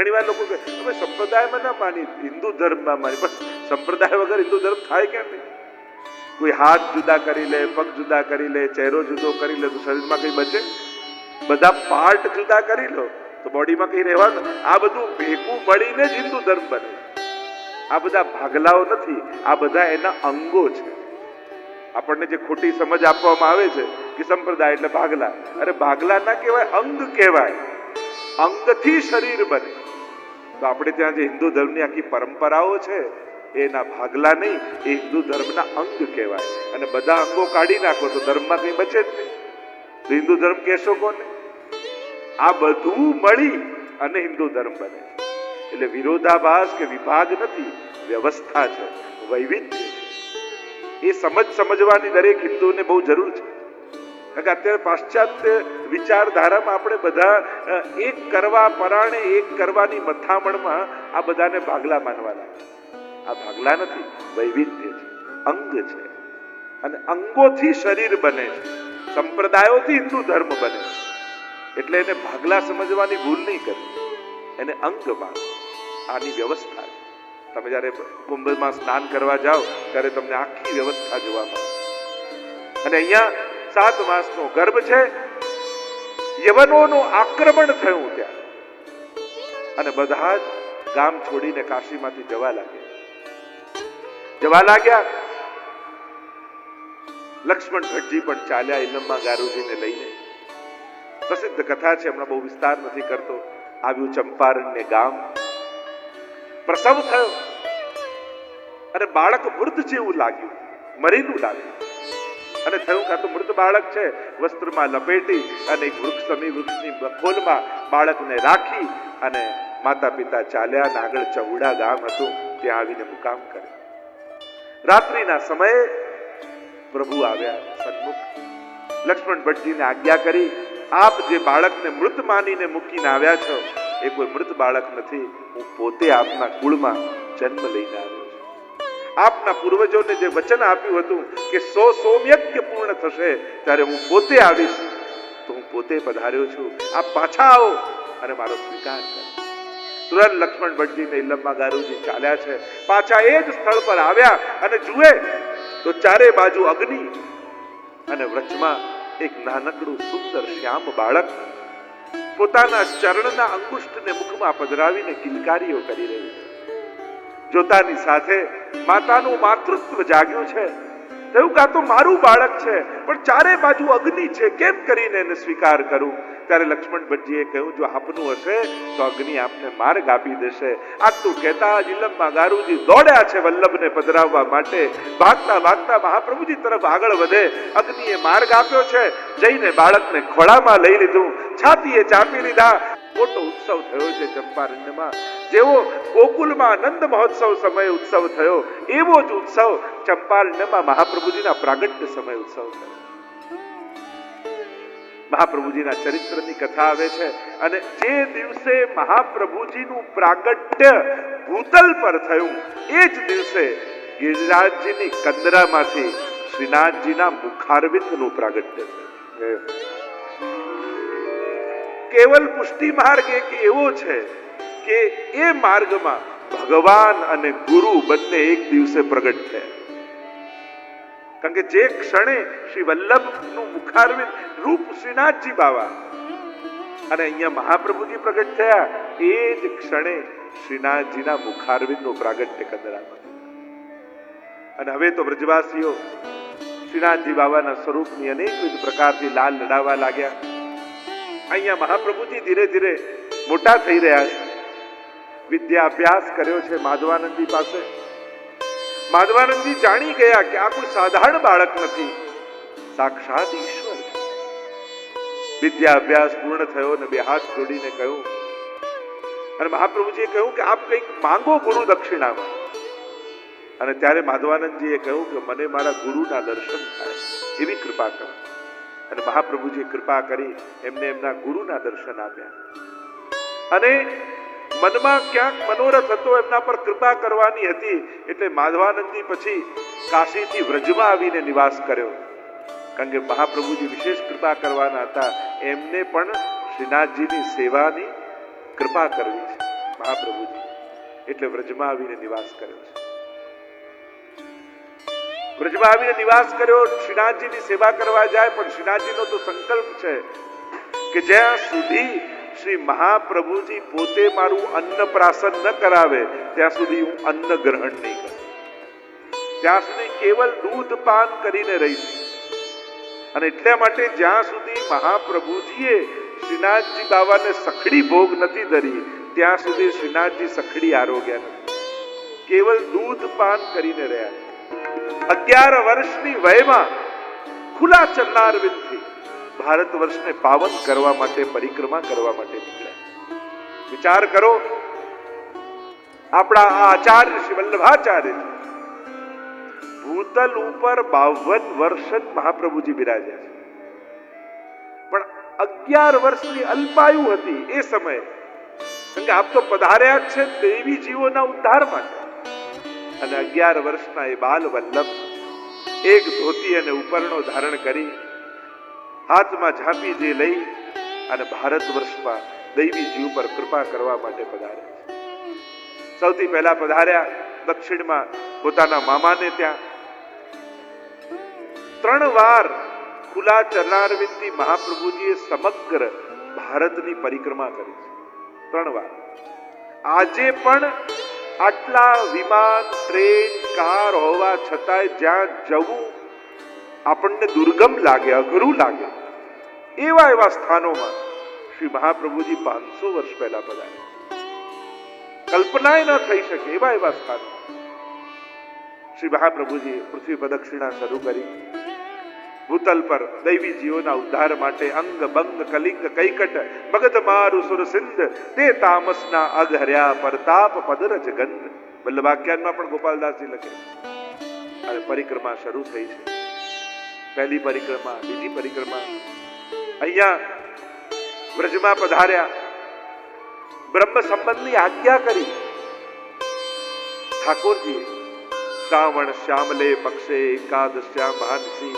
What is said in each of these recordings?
ઘણી વાર લોકો કહે અમે સંપ્રદાયમાં ના માની, હિન્દુ ધર્મમાં માની, પણ સંપ્રદાય વગર હિન્દુ ધર્મ થાય કેમ નહીં? કોઈ હાથ જુદા કરી લે, પગ જુદા કરી લે, ચહેરો જુદો કરી લે તો શરીરમાં કઈ બચે? બધા પાર્ટ જુદા કરી લો તો બોડીમાં કઈ રહેવાનું? આ બધું ભેગું મળીને જ હિન્દુ ધર્મ બને. આ બધા ભાગલાઓ નથી, આ બધા એના અંગો છે. આપણને જે ખોટી સમજ આપવામાં આવે છે કે સંપ્રદાય એટલે ભાગલા, અરે ભાગલા ના કહેવાય, અંગ કહેવાય. અંગથી શરીર બને. તો આપણે ત્યાં જે હિન્દુ ધર્મની આખી પરંપરાઓ છે એના ભાગલા નહીં, એ હિન્દુ ધર્મના અંગ કહેવાય. અને બધા અંગો કાઢી નાખો તો ધર્મમાં કઈ બચે જ નહીં. તો હિન્દુ ધર્મ કહેશો કોને? આ બધું મળી અને હિન્દુ ધર્મ બને. એટલે વિરોધાભાસ કે વિભાગ નથી, વ્યવસ્થા છે, વૈવિધ્ય છે. એ સમજવાની દરેક હિન્દુને બહુ જરૂર છે. કારણ કે અત્યારે પાશ્ચાત્ય વિચારધારામાં આપણે બધા એક કરવા પરાણે, એક કરવાની મથામણમાં આ બધાને ભાગલા માનવાના. આ ભાગલા નથી, વૈવિધ્ય છે, અંગ છે. અને અંગોથી શરીર બને છે, સંપ્રદાયોથી હિન્દુ ધર્મ બને. એટલે એને ભાગલા સમજવાની ભૂલ નહીં કરવી, એને અંગ માનો. આની વ્યવસ્થા છે. તમે જયારે કુંભમાં સ્નાન કરવા જાઓ ત્યારે તમને આખી વ્યવસ્થા જોવા મળે. અને અહીંયા 7 માસનો ગર્ભ છે. યવનોનું આક્રમણ થયું ત્યાં, અને બધા જ ગામ છોડીને કાશીમાંથી જવા લાગ્યા. લક્ષ્મણ ભટ્ટજી પણ ચાલ્યા ઇલમમાં ગારુજીને લઈને. પ્રસિદ્ધ કથા છે, હમણાં બહુ વિસ્તાર નથી કરતો. આવ્યું ચંપારણ્ય ગામ, પ્રસવ થયો અને બાળક મૃત જેવું લાગ્યું, મરેલું લાગ્યું. અને થયું કે આ તો મૃત બાળક છે. વસ્ત્રમાં લપેટી અને એક વૃક્ષની બખોલમાં બાળકને રાખી અને માતા પિતા ચાલ્યા. અને આગળ ચૌડા ગામ હતું, ત્યાં આવીને મુકામ કરે. રાત્રિના સમયે પ્રભુ આવ્યા સન્મુખ. લક્ષ્મણ ભટ્ટજીને આજ્ઞા કરી, આપ જે બાળકને મૃત માનીને મૂકીને આવ્યા છો એ કોઈ મૃત બાળક નથી, હું પોતે આપના કુળમાં જન્મ લઈને આવ્યો છું. આપના પૂર્વજોને જે વચન આપ્યું હતું કે 100 સોમયજ્ઞ પૂર્ણ થશે ત્યારે હું પોતે આવીશ, તો હું પોતે પધાર્યો છું. આપ પાછા આવો અને મારો સ્વીકાર કરો. તુરંત લક્ષ્મણ ભટ્ટજીને ઇલમમાં ગારુજી ચાલ્યા છે. પાછા એ જ સ્થળ પર આવ્યા અને જુએ તો ચારે બાજુ અગ્નિ અને વૃક્ષમાં એક નાનકડું સુંદર શ્યામ બાળક પોતાના ચરણના અંગુષ્ઠને મુખમાં પધરાવીને કિલકારીઓ કરી રહ્યું છે. જોતાની સાથે માતાનું માતૃત્વ જાગ્યું છે. થયું કે આ તો મારું બાળક છે, પણ ચારે બાજુ અગ્નિ છે, કેમ કરીને એને સ્વીકાર કરું? ત્યારે લક્ષ્મણ ભટ્ટજીએ કહ્યું, જો આપનું હશે તો અગ્નિ આપને માર્ગ આપી દેશે. આટલું કહેતા ઇલમમાં ગારુજી દોડ્યા છે વલ્લભને પધરાવવા માટે. ભાગતા ભાગતા મહાપ્રભુજી તરફ આગળ વધે. અગ્નિએ માર્ગ આપ્યો છે, જઈને બાળકને ખોળામાં લઈ લીધું, છાતીએ ચાપી લીધા. મોટો ઉત્સવ થયો છે ચંપારણ્યમાં. જેવો ગોકુલમાં આનંદ મહોત્સવ સમય ઉત્સવ થયો, એવો જ ઉત્સવ ચંપારણ્યમાં મહાપ્રભુજીના પ્રાગટ્ય સમય ઉત્સવ થયો. મહાપ્રભુજીના ચરિત્રની કથા આવે છે. અને જે દિવસે મહાપ્રભુજીનું પ્રાગટ્ય ભૂતલ પર થયું એ જ દિવસે ગિરિરાજજીની કંદરામાંથી શ્રીનાથજીના મુખારવિંદનું પ્રાગટ્ય થયું. કેવલ પુષ્ટિ માર્ગ એક એવો છે કે એ માર્ગમાં ભગવાન અને ગુરુ બંને એક દિવસે પ્રગટ થયા. કારણ કે જે ક્ષણે શ્રી વલ્લભનું મુખારવિંદ રૂપ શ્રીનાથજી બાવા અને અહીંયા મહાપ્રભુજી પ્રગટ થયા, એ જ ક્ષણે શ્રીનાથજીના મુખારવિંદનું પ્રાગટ્ય કંદરામાં. અને હવે તો વ્રજવાસીઓ શ્રીનાથજી બાવાના સ્વરૂપની અનેકવિધ પ્રકારથી લાલ લડાવવા લાગ્યા. અહીંયા મહાપ્રભુજી ધીરે ધીરે મોટા થઈ રહ્યા છે. વિદ્યા અભ્યાસ કર્યો છે માધવાનંદજી પાસે. માધવાનંદજી જાણી ગયા કે આ કોઈ સાધારણ બાળક નથી, સાક્ષાત ઈશ્વર છે. વિદ્યા અભ્યાસ પૂર્ણ થયો ને બે હાથ જોડીને કહ્યું, અને મહાપ્રભુજીએ કહ્યું કે આપ કંઈક માંગો ગુરુ દક્ષિણામાં. અને ત્યારે માધવાનંદજીએ કહ્યું કે મને મારા ગુરુના દર્શન થાય એવી કૃપા કરો. અને મહાપ્રભુજીએ કૃપા કરી એમને એમના ગુરુના દર્શન આપ્યા. અને મનમાં ક્યાંક મનોરથ હતો એમના પર કૃપા કરવાની હતી, એટલે માધવાનંદજી પછી કાશીથી વ્રજમાં આવીને નિવાસ કર્યો. કારણ કે મહાપ્રભુજી વિશેષ કૃપા કરવાના હતા, એમને પણ શ્રીનાથજીની સેવાની કૃપા કરવી છે. મહાપ્રભુજી એટલે વ્રજમાં આવીને નિવાસ કર્યો છે. વ્રજમાં આવીને નિવાસ કર્યો. શ્રીનાથજીની સેવા કરવા જાય, પણ શ્રીનાથજીનો તો સંકલ્પ છે કે જ્યાં સુધી શ્રી મહાપ્રભુજી પોતે મારું અન્નપ્રાશન ન કરાવે ત્યાં સુધી હું અન્ન ગ્રહણ નહીં કરું. ત્યાં સુધી કેવલ દૂધ પાન કરીને રહીશ. અને એટલા માટે જ્યાં સુધી મહાપ્રભુજીએ શ્રીનાથજી બાવાને સખડી ભોગ નથી ધરી ત્યાં સુધી શ્રીનાથજી સખડી આરોગ્યા નથી. કેવલ દૂધ પાન કરીને રહ્યા છે. 11 વર્ષની વયમાં ખુલ્લા ચરણારવિંદથી ભારત વર્ષને પાવન કરવા માટે, પરિક્રમા કરવા માટે નીકળ્યા. વિચાર કરો, આપણા આચાર્ય શ્રી વલ્લભાચાર્ય ભૂતલ ઉપર 52 વર્ષ જ મહાપ્રભુજી બિરાજ્યા છે. પણ 11 વર્ષની અલ્પાયુ હતી એ સમયે. કારણ કે આપ તો પધાર્યા છે દેવી જીવોના ઉદ્ધાર માટે. અને 11 વર્ષના એ બાલ વલ્લભ એક ધોતી અને ઉપરણો ધારણ કરી હાથમાં ઝાંપી જે લઈ અને ભારત વર્ષમાં દૈવી જીવ પર કૃપા કરવા માટે પધાર્યા છે. સૌથી પહેલા પધાર્યા દક્ષિણમાં પોતાના મામાને ત્યાં. 3 વાર ખુલ્લા ચરણારવિંદથી મહાપ્રભુજીએ સમગ્ર ભારતની પરિક્રમા કરી છે. 3 વાર. આજે પણ આટલા વિમાન, ટ્રેન, કાર હોવા છતાંય જ્યાં જવું આપણને દુર્ગમ લાગે, અઘરું લાગે, એવા સ્થાનોમાં શ્રી મહાપ્રભુજી 500 વર્ષ પહેલા પધાર્યા. કલ્પનાય ન થઈ શકે એવા સ્થાનો શ્રી મહાપ્રભુજી પૃથ્વી પ્રદક્ષિણા શરૂ કરી. ભૂતલ પર દૈવી જીવોના ઉદ્ધાર માટે અંગ બંગ કલિંગ કૈકટ મગધ મારુ સુર સિંધ તે તામસના અઘર્યા પરતાપ પદરજ ગંધ. વલ્લભાખ્યાનમાં પણ ગોપાલદાસજી લખે. અને પરિક્રમા શરૂ થઈ છે. પહેલી પરિક્રમા, બીજી પરિક્રમા. અહીંયા વ્રજમાં પધાર્યા. બ્રહ્મ સંબંધની આજ્ઞા કરી ઠાકોરજીએ. શ્રાવણ શ્યામલે પક્ષે એકાદશ્યા મહાનસી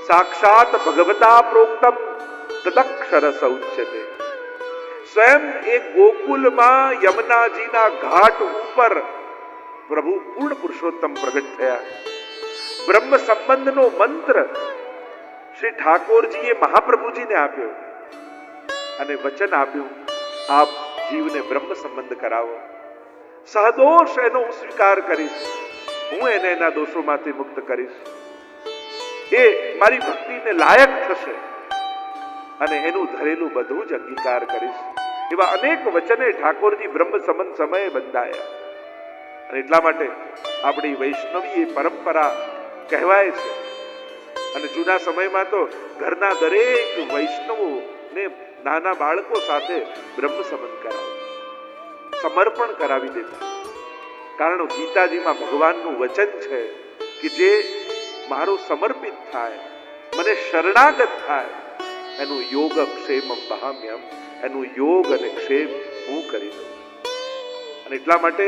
સાક્ષાત ભગવતા પ્રોક્તમ તદક્ષર સૌચ્યતે. સ્વયં એક ગોકુલમાં યમુનાજીના ઘાટ ઉપર પ્રભુ પૂર્ણ પુરુષોત્તમ પ્રગટ થયા. બ્રહ્મ સંબંધનો મંત્ર શ્રી ઠાકોરજીએ મહાપ્રભુજીને આપ્યો અને વચન આપ્યું, આપ જીવને બ્રહ્મ સંબંધ કરાવો. સહદોષ એનો હું સ્વીકાર કરીશ. હું એને એના દોષોમાંથી મુક્ત કરીશ. એ મારી ભક્તિને લાયક થશે અને એનું ધરેલું બધું જ અંગીકાર કરીશ. એવા અનેક વચને ઠાકોરજી બ્રહ્મ સંબંધ સમયે બંધાયા. અને એટલા માટે આપણી વૈષ્ણવી પરંપરા કહેવાય છે. અને જૂના સમયમાં તો ઘરના દરેક વૈષ્ણવોને નાના બાળકો સાથે બ્રહ્મ સંબંધ કરાવે, સમર્પણ કરાવી દેતા. કારણ ગીતાજીમાં ભગવાનનું વચન છે કે જે મારો સમર્પિત થાય, મને શરણાગત થાય, એનું યોગ ક્ષેમ વહામ્યમ, એનું યોગ અને ક્ષેમ હું કરી દઉં. અને એટલા માટે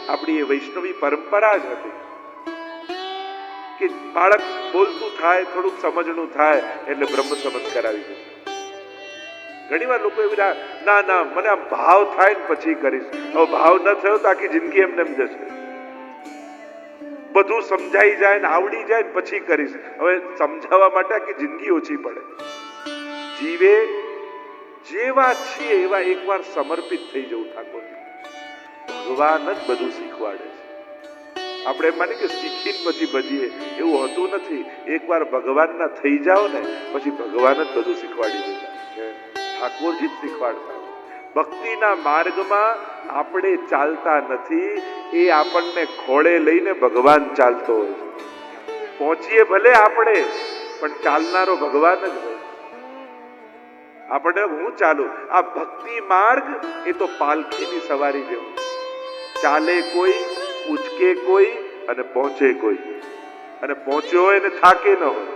આપણી એ વૈષ્ણવી પરંપરા જ હતી કે બાળક બોલતું થાય, થોડુંક સમજણું થાય એટલે બ્રહ્મ સંબંધ કરાવી દે. ઘણી વાર લોકો એવી ના મને આમ ભાવ થાય ને પછી કરીશ. હવે ભાવ ન થયો તો આખી જિંદગી એમને એમ જશે. બધું સમજાઈ જાય ને આવડી જાય ને પછી કરીશ. હવે સમજાવવા માટે આખી જિંદગી ઓછી પડે. જીવે જેવા છીએ એવા એકવાર સમર્પિત થઈ જવું ઠાકોરજી. ભગવાન જ બધું શીખવાડે છે. આપણે એમ માની કે શીખીને પછી ભજીએ, એવું હોતું નથી. એકવાર ભગવાનના થઈ જાઓ ને પછી ભગવાન જ બધું શીખવાડી દેતા. ઠાકોરજી જ શીખવાડતા. ભક્તિના માર્ગમાં આપણે ચાલતા નથી, એ આપણને ખોળે લઈને ભગવાન ચાલતો હોય છે. પહોંચીએ ભલે આપણે, પણ ચાલનારો ભગવાન જ હોય. આપણે હું ચાલું. આ ભક્તિ માર્ગ એ તો પાલખીની સવારી જેવું. ચાલે કોઈ, ઉચકે કોઈ અને પહોંચે કોઈ. અને પહોંચ્યો હોય ને થાકે ન હોય.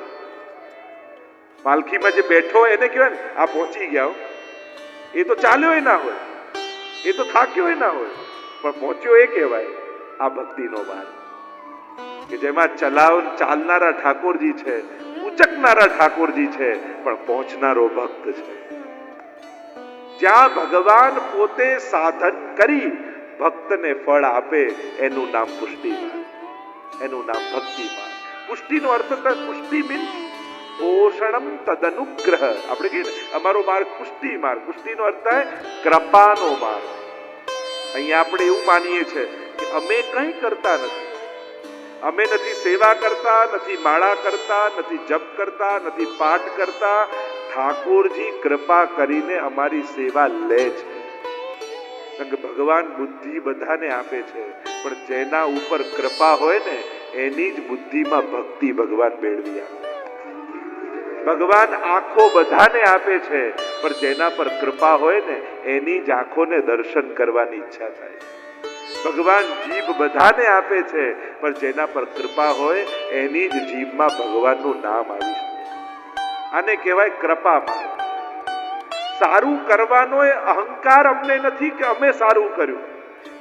પાલખીમાં જે બેઠો હોય એને કહેવાય ને આ પહોંચી ગયા. એ તો ચાલ્યો ના હોય, એ તો થાક્યો ના હોય, પણ પહોંચ્યો એ કહેવાય. આ ભક્તિનો માર્ગ કે જેમાં ચાલનારા ઠાકોરજી છે, ઉચકનારા ઠાકોરજી છે, પણ પહોંચનારો ભક્ત છે. જ્યાં ભગવાન પોતે સાધન કરી ભક્તને ફળ આપે એનું નામ પુષ્ટિ માર્ગ, એનું નામ ભક્તિ માર્ગ. પુષ્ટિનો અર્થ થાય, પુષ્ટિ મીન્સ પોષણમ તદનુગ્રહ. આપણે કહીએ અમારો માર્ગ પુષ્ટિ માર્ગ. પુષ્ટિનો અર્થ થાય કૃપાનો માર્ગ. અહીંયા આપણે એવું માનીએ છીએ કે અમે કંઈ કરતા નથી, અમે નથી સેવા કરતા, નથી માળા કરતા, નથી જપ કરતા, નથી પાઠ કરતા. ઠાકોરજી કૃપા કરીને અમારી સેવા લે છે. કારણ કે ભગવાન બુદ્ધિ બધાને આપે છે, પણ જેના ઉપર કૃપા હોય ને એની જ બુદ્ધિમાં ભક્તિ ભગવાન મેળવી આપે. ભગવાન આંખો બધાને આપે છે, પણ જેના પર કૃપા હોય ને એની જ આંખોને દર્શન કરવાની ઈચ્છા થાય. ભગવાન જીભ બધાને આપે છે, પણ જેના પર કૃપા હોય એની જ જીભમાં ભગવાનનું નામ આવી શકે. આને કહેવાય કૃપા માર્ગ. સારું કરવાનો એ અહંકાર અમને નથી કે અમે સારું કર્યું,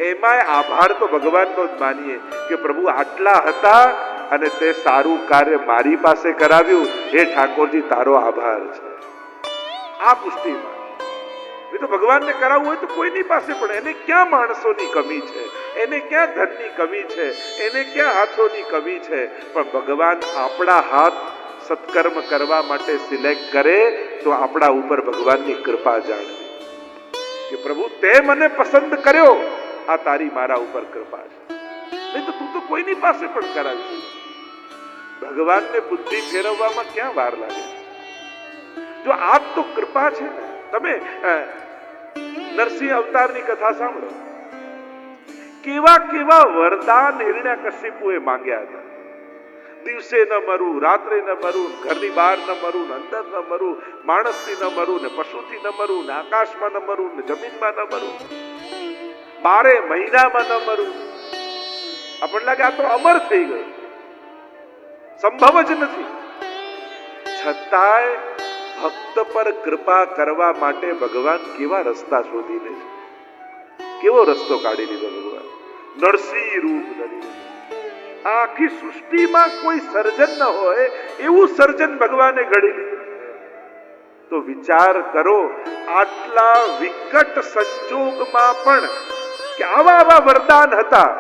એમાંય આભાર તો ભગવાનનો જ માનીએ કે પ્રભુ આટલા હતા અને તે સારું કાર્ય મારી પાસે કરાવ્યું, હે ઠાકોરજી તારો આભાર છે. આ પુષ્ટિ માર્ગ. એ તો ભગવાનને કરાવવું હોય તો કોઈની પાસે પણ, એને ક્યાં માણસોની કમી છે, એને ક્યાં ધનની કમી છે, એને ક્યાં હાથોની કમી છે, પણ ભગવાન આપણા હાથ સત્કર્મ કરવા માટે સિલેક્ટ કરે તો આપણા ઉપર ભગવાનની કૃપા જાણવી કે પ્રભુ તે મને પસંદ કર્યો, આ તારી મારા ઉપર કૃપા છે. નહીં તો તું તો કોઈની પાસે પણ કરાવી. ભગવાનને બુદ્ધિ ફેરવવામાં ક્યાં વાર લાગે? જો આ તો કૃપા છે ને. તમે નરસિંહ અવતારની કથા સાંભળો, કેવા કેવા વરદાન હિરણ્યકશિપુએ માંગ્યા હતા. દિવસે ન મરું, રાત્રે ન મરું, ઘરની બહાર ન મરું, અંદર ન મરું, માણસથી ન મરું, ને પશુથી ન મરું, ને આકાશમાં ન મરું, ને જમીનમાં ન મરું, 12 મહિનામાં ન મરું. આપણને લાગે આ તો અમર થઈ ગયું, સંભવ જ નથી. છતાંય ભક્ત પર કૃપા કરવા માટે ભગવાન કેવા રસ્તા શોધી લે છે. કેવો રસ્તો કાઢી લીધો ભગવાન, નરસિંહ રૂપ ધરી. આખી સૃષ્ટિમાં કોઈ સર્જન ન હોય એવું સર્જન ભગવાને ઘડી લીધું. તો વિચાર કરો, આટલા વિકટ સંજોગમાં પણ કે આવા વરદાન હતા,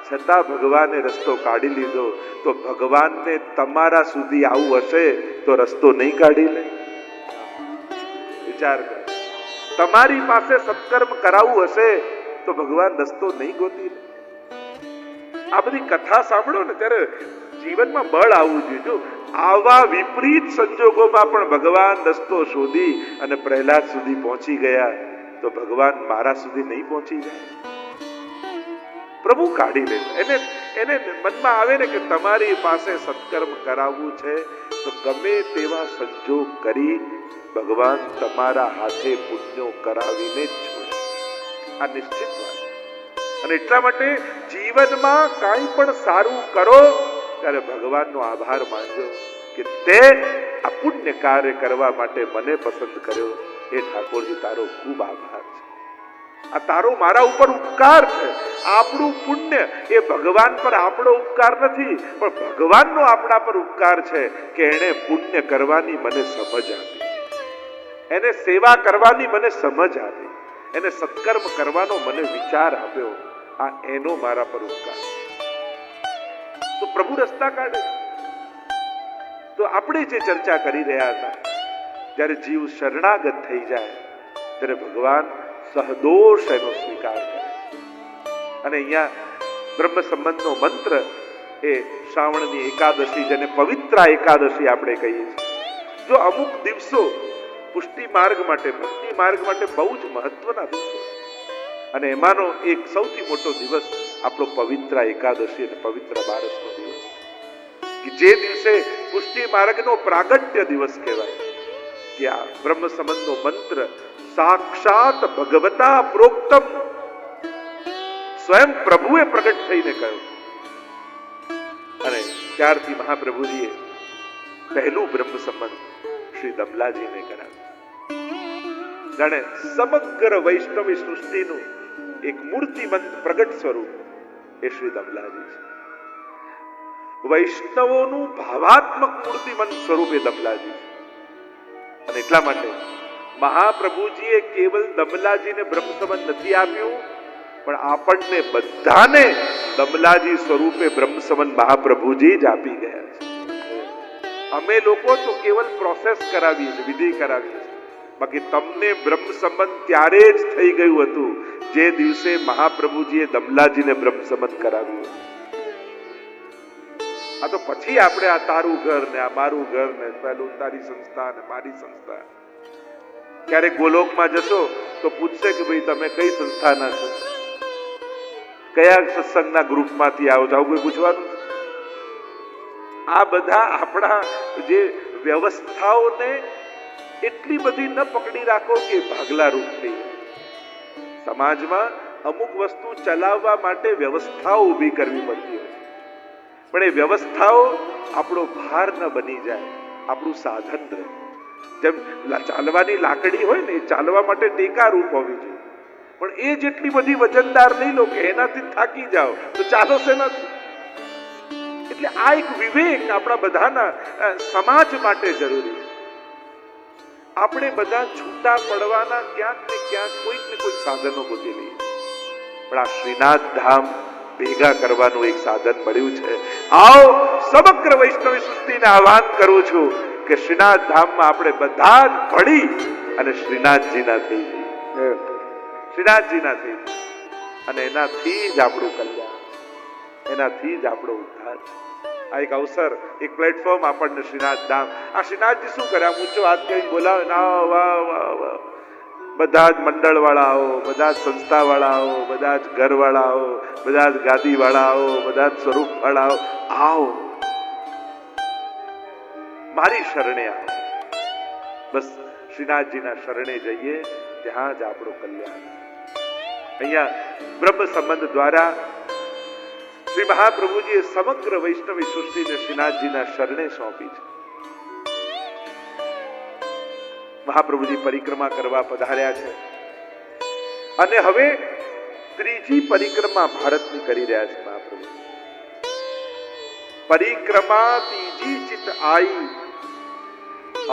છતાં ભગવાને રસ્તો કાઢી લીધો. તો ભગવાનને તમારા સુધી આવું હશે તો રસ્તો નહીં કાઢી લે? વિચાર કરો, તમારી પાસે સત્કર્મ કરાવવું હશે તો ભગવાન રસ્તો નહીં ગોતી લે? આ બધી કથા સાંભળો ને ત્યારે જીવનમાં બળ આવવું જોઈએ. જો આવા વિપરીત સંજોગોમાં પણ ભગવાન રસ્તો શોધી અને પ્રહલાદ સુધી પહોંચી ગયા, તો ભગવાન મારા સુધી નહીં પહોંચી ગયા? પ્રભુ કાઢી લે. એને મનમાં આવે ને કે તમારી પાસે સત્કર્મ કરાવવું છે તો ગમે તેવા સંજોગ કરી ભગવાન તમારા હાથે પુણ્યો કરાવીને જ છોડે. આ નિશ્ચિત વાત. અને એટલા માટે જીવનમાં કાંઈ પણ સારું કરો ત્યારે ભગવાનનો આભાર માનજો કે તે આ પુણ્ય કાર્ય કરવા માટે મને પસંદ કર્યો. એ ઠાકોરજી તારો ખૂબ આભાર છે. આ તારો મારા ઉપર ઉપકાર છે. આપણું પુણ્ય એ ભગવાન પર આપણો ઉપકાર નથી, પણ ભગવાનનો આપણા પર ઉપકાર છે કે એને પુણ્ય કરવાની મને સમજ આપી, એને સેવા કરવાની મને સમજ આપી, એને સત્કર્મ કરવાનો મને વિચાર આપ્યો. આ એનો મારા પર ઉપકાર. તો પ્રભુ રસ્તા કાઢે. તો આપણે જે ચર્ચા કરી રહ્યા હતા, જ્યારે જીવ શરણાગત થઈ જાય ત્યારે ભગવાન સહદોષ એનો સ્વીકાર કરે. અને અહીંયા બ્રહ્મ સંબંધનો મંત્ર એ શ્રાવણની એકાદશી, જેને પવિત્રા એકાદશી આપણે કહીએ છીએ. જો અમુક દિવસો પુષ્ટિ માર્ગ માટે, ભક્તિ માર્ગ માટે બહુ જ મહત્વના દિવસો, અને એમાંનો એક સૌથી મોટો દિવસ આપણો પવિત્રા એકાદશી અને પવિત્ર બારસનો દિવસ, કે જે દિવસે પુષ્ટિ માર્ગનો પ્રાગટ્ય દિવસ કહેવાય. કે આ બ્રહ્મ સંબંધનો મંત્ર સાક્ષાત ભગવતા પ્રોક્તમ, સ્વયં પ્રભુએ પ્રગટ થઈને કહ્યું. અને ત્યારથી મહાપ્રભુજીએ પહેલું બ્રહ્મ સંબંધ શ્રી દમલાજીને કરાવ્યું. જાણે સમગ્ર વૈષ્ણવી સૃષ્ટિનું એક મૂર્તિમંત પ્રગટ સ્વરૂપ એ શ્રી દમલાજી છે. વૈષ્ણવોનું ભાવાત્મક મૂર્તિમંત સ્વરૂપ એ દમલાજી છે. અને એટલા માટે મહાપ્રભુજીએ કેવલ દમલાજીને બ્રહ્મ સંબંધ નથી આપ્યું, પણ આપણને બધાને દમલાજી સ્વરૂપે બ્રહ્મસમન મહાપ્રભુજી જ આપી ગયા છે. અમે લોકો તો કેવલ પ્રોસેસ કરાવીએ છીએ, વિધિ કરાવીએ છીએ. બાકી તમને બ્રહ્મસમન ત્યારે જ થઈ ગયું હતું જે દિવસે મહાપ્રભુજીએ દમલાજીને બ્રહ્મસમન કરાવ્યું. આ તો પછી આપણે આ તારું ઘર ને આ મારું ઘર ને પેલું તારી સંસ્થા ને મારી સંસ્થા. ક્યારેક ગોલોકમાં જશો તો પૂછશે કે ભાઈ તમે કઈ સંસ્થાના છો, કયા સત્સંગના ગ્રુપમાંથી આવો છો, આવું કોઈ પૂછવાનું? આ બધા આપણા જે વ્યવસ્થાઓને એટલી બધી ન પકડી રાખો કે ભાગલા રૂપ થઈ જાય. સમાજમાં અમુક વસ્તુ ચલાવવા માટે વ્યવસ્થાઓ ઊભી કરવી પડતી હોય, પણ એ વ્યવસ્થાઓ આપણો ભાર ન બની જાય, આપણું સાધન રહે. જેમ ચાલવાની લાકડી હોય ને, એ ચાલવા માટે ટેકા રૂપ હોવી જોઈએ, પણ એ જેટલી બધી વજનદાર નહીં લો કે એનાથી થાકી જાઓ તો ચાલો શેનાથી? એટલે આ એક વિવેક આપણા બધાના સમાજ માટે જરૂરી છે. આપણે બધા છૂટા પડવાના ક્યાંક ને ક્યાંક કોઈક ને કોઈક સાધનો ગોતી લઈએ, પણ આ શ્રીનાથ ધામ ભેગા કરવાનું એક સાધન મળ્યું છે. આવો સમગ્ર વૈષ્ણવી સૃષ્ટિને આહ્વાન કરું છું કે શ્રીનાથ ધામમાં આપણે બધા જ ભળી અને શ્રીનાથજીના થઈ જઈએ, શ્રીનાથજીના થઈ જઈએ, અને એનાથી જ આપણું કલ્યાણ, એનાથી જ આપણો ઉદ્ધાર. આ એક અવસર, એક પ્લેટફોર્મ આપણને શ્રીનાથ ધામ. આ શ્રીનાથજી શું કરે? આમ ઊંચો હાથ કરીને બોલાવે ના, વાહ વાહ વાહ. બધા જ મંડળ વાળાઓ, બધા જ સંસ્થા વાળાઓ, બધા જ ઘર વાળાઓ, બધા જ ગાદી વાળાઓ, બધા જ સ્વરૂપ વાળાઓ, આવો મારી શરણે આવો. બસ શ્રીનાથજીના શરણે જઈએ, ત્યાં જ આપણું કલ્યાણ. અહીંયા બ્રહ્મ સંબંધ દ્વારા શ્રી મહાપ્રભુજીએ સમગ્ર વૈષ્ણવી સૃષ્ટિને શ્રીનાથજીના શરણે સોંપી છે. મહાપ્રભુજી પરિક્રમા કરવા પધાર્યા છે અને હવે ત્રીજી પરિક્રમા ભારતની કરી રહ્યા છે. મહાપ્રભુ પરિક્રમા तीजी चित आई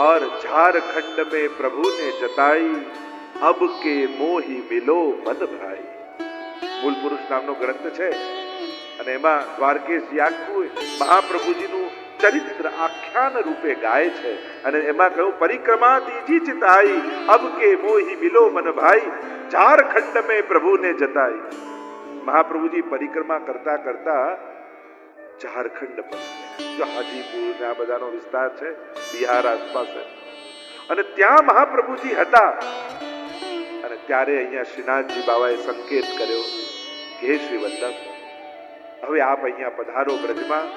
और झारखंड में प्रभु ने जताई अब के मोही मिलो मन भाई. મૂળ પુરુષ નામનો ગ્રંથ છે અને એમાં દ્વારકેશજી આખું મહાપ્રભુજીનું ચરિત્ર આખ્યાન રૂપે ગાય છે અને એમાં કહ્યું પરિક્રમા तीजी चित आई अब के मोही मिलो मन भाई झारखंड में प्रभु ने जताई. મહાપ્રભુજી પરિક્રમા કરતા કરતા ઝારખંડ પર જો હાજીપુર ને આ બધાનો વિસ્તાર છે, બિહાર આસપાસ, અને ત્યાં મહાપ્રભુજી હતા. અને ત્યારે અહીંયા શ્રીનાથજી બાબાએ સંકેત કર્યો કે હે શ્રી વલ્લભ, હવે આપ અહીંયા પધારો બ્રજમાં,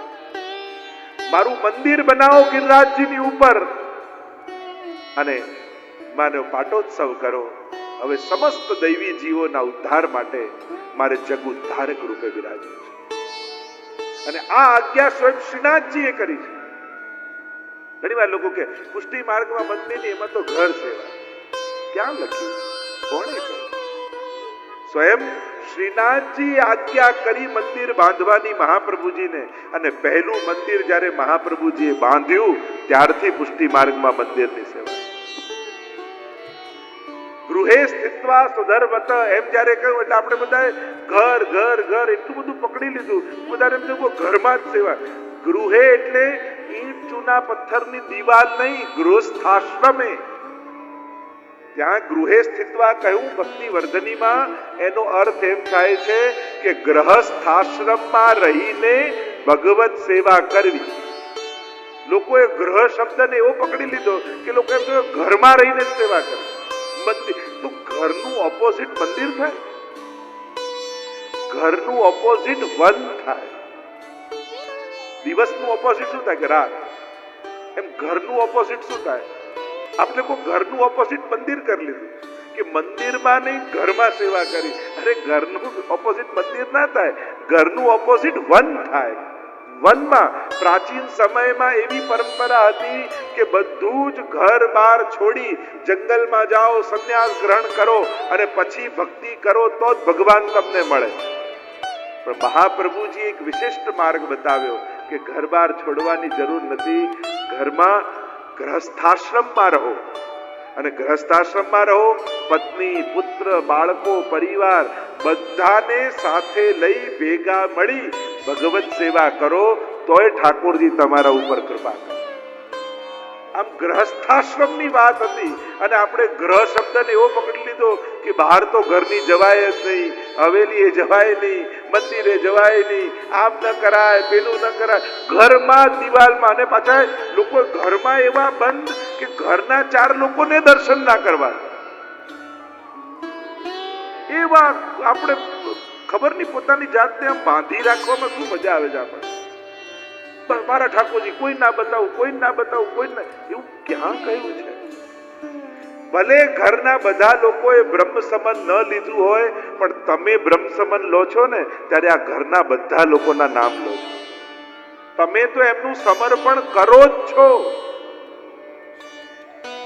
મારું મંદિર બનાવો ગિરિરાજજીની ઉપર અને માનો પાટોત્સવ કરો. હવે સમસ્ત દૈવી જીવોના ઉદ્ધાર માટે મારે જગ ઉદ્ધારક રૂપે બિરાજવું છે. અને આ આજ્ઞા સ્વયં શ્રીનાથજીએ કરી છે. ઘણી વાર લોકો કે પુષ્ટિ માર્ગમાં મંદિરની, એમાં તો ઘર સેવા. ક્યાં લખ્યું? કોણે કહ્યું? સ્વયં શ્રીનાથજી આજ્ઞા કરી મંદિર બાંધવાની મહાપ્રભુજીને. અને પહેલું મંદિર જ્યારે મહાપ્રભુજીએ બાંધ્યું ત્યારથી પુષ્ટિ માર્ગમાં મંદિરની સેવા. ગૃહે સ્થિત્વા સુધર્મત એમ જ્યારે કહ્યું એટલે આપણે બધા ઘર ઘર ઘર એટલું બધું પકડી લીધું. બધા એમ કહ્યું ઘરમાં જ સેવા. ગૃહે એટલે ઈંટ ચૂના પથ્થરની દિવાલ નહીં, ગૃહસ્થાશ્રમે. ત્યાં ગૃહે સ્થિત્વા કહ્યું ભક્તિ વર્ધનીમાં, એનો અર્થ એમ થાય છે કે ગ્રહસ્થાશ્રમમાં રહીને ભગવત સેવા કરવી. લોકોએ ગ્રહ શબ્દને એવો પકડી લીધો કે લોકો એમ કહ્યું ઘરમાં રહીને જ સેવા કરવી. મંદિર તો ઘરનું ઓપોઝિટ મંદિર થાય, ઘરનું ઓપોઝિટ વન થાય. દિવસનું ઓપોઝિટ શું થાય કે રાત, એમ ઘરનું ઓપોઝિટ શું થાય? આપણે કોઈ ઘરનું ઓપોઝિટ મંદિર કરી લીધું કે મંદિરમાં નહીં ઘરમાં સેવા કરી. અરે ઘરનું ઓપોઝિટ મંદિર ના થાય, ઘરનું ઓપોઝિટ વન થાય. વનમાં પ્રાચીન સમયમાં એવી પરંપરા હતી કે બધું જ ઘર બાર છોડી જંગલમાં જાઓ, સંન્યાસ ગ્રહણ કરો અને પછી ભક્તિ કરો તો જ ભગવાન તમને મળે. પણ મહાપ્રભુજી એક વિશિષ્ટ માર્ગ બતાવ્યો કે ઘર બાર છોડવાની જરૂર નથી, ઘરમાં ગ્રહસ્થાશ્રમમાં રહો. અને ગ્રહસ્થાશ્રમમાં રહો, પત્ની, પુત્ર, બાળકો, પરિવાર બધાને સાથે લઈ ભેગા મળી ભગવત સેવા કરો, તોય ઠાકોરજી તમારા ઉપર કૃપા કરે. આમ ગ્રહસ્થાશ્રમની વાત હતી અને આપણે ગ્રહ શબ્દને એવો પકડી લીધો કે બહાર તો ઘરની જવાય જ નહીં, હવેલીએ જવાય નહીં, મંદિરે જવાય નહીં, આમ ન કરાય, પેલું ન કરાય. ઘરમાં દિવાલમાં, અને પાછા લોકો ઘરમાં એવા બંધ કે ઘરના 4 લોકોને દર્શન ના કરવા. એવા આપણે ખબર નહીં પોતાની જાતને આમ બાંધી રાખવામાં શું મજા આવે છે આપણને. મારા ઠાકોરજી કોઈ ના બતાવું, કોઈ ના બતાવું, કોઈ ના, એવું ક્યાં કહ્યું છે? ભલે ઘરના બધા લોકોએ બ્રહ્મ સમન ન લીધું હોય, પણ તમે બ્રહ્મ સમન લો છો ને ત્યારે આ ઘરના બધા લોકોના નામ લો છો. તમે તો એમનું સમર્પણ કરો જ છો.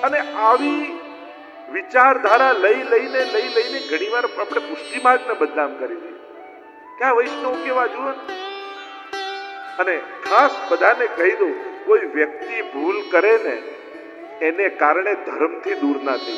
અને આવી વિચારધારા લઈ લઈને ઘણીવાર આપણે પુષ્ટિ માર્ગને બદનામ કરી દઈએ. ક્યાં વૈષ્ણવ કેવા જુઓ. અને ખાસ બધાને કહી દઉં, કોઈ વ્યક્તિ ભૂલ કરે ને એને કારણે ધર્મથી દૂર ના થઈ.